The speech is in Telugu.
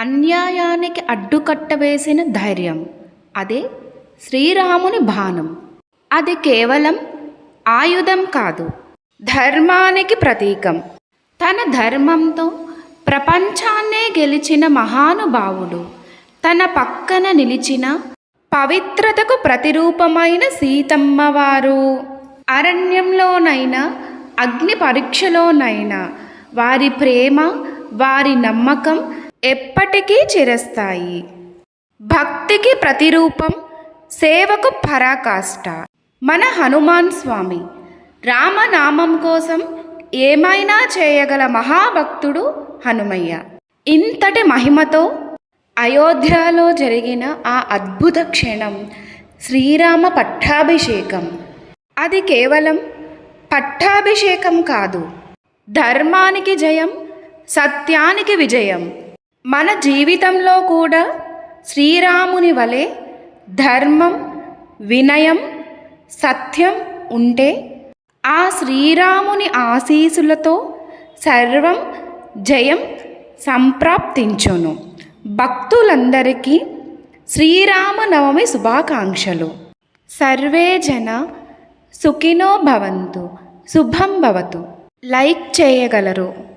అన్యాయానికి అడ్డుకట్ట వేసిన ధైర్యం. అదే శ్రీరాముని బాణం. అది కేవలం ఆయుధం కాదు, ధర్మానికి ప్రతీకం. తన ధర్మంతో ప్రపంచాన్నే గెలిచిన మహానుభావుడు, తన పక్కన నిలిచిన పవిత్రతకు ప్రతిరూపమైన సీతమ్మవారు. అరణ్యంలోనైనా అగ్ని పరీక్షలోనైనా వారి ప్రేమ, వారి నమ్మకం ఎప్పటికీ చిరస్థాయి. భక్తికి ప్రతిరూపం, సేవకు పరాకాష్ట. మన హనుమాన్ స్వామి రామనామం కోసం ఏమైనా చేయగల మహాభక్తుడు హనుమయ్య. ఇంతటి మహిమతో అయోధ్యలో జరిగిన ఆ అద్భుత క్షణం శ్రీరామ పట్టాభిషేకం. అది కేవలం పట్టాభిషేకం కాదు, ధర్మానికి జయం, సత్యానికి విజయం. మన జీవితంలో కూడా శ్రీరాముని వలె ధర్మం, వినయం, సత్యం ఉంటే ఆ శ్రీరాముని ఆశీస్సులతో సర్వం జయం సంప్రాప్తించును. భక్తులందరికీ శ్రీరామనవమి శుభాకాంక్షలు. సర్వే జన సుఖినో భవంతు. శుభం భవతు. లైక్ చేయగలరు.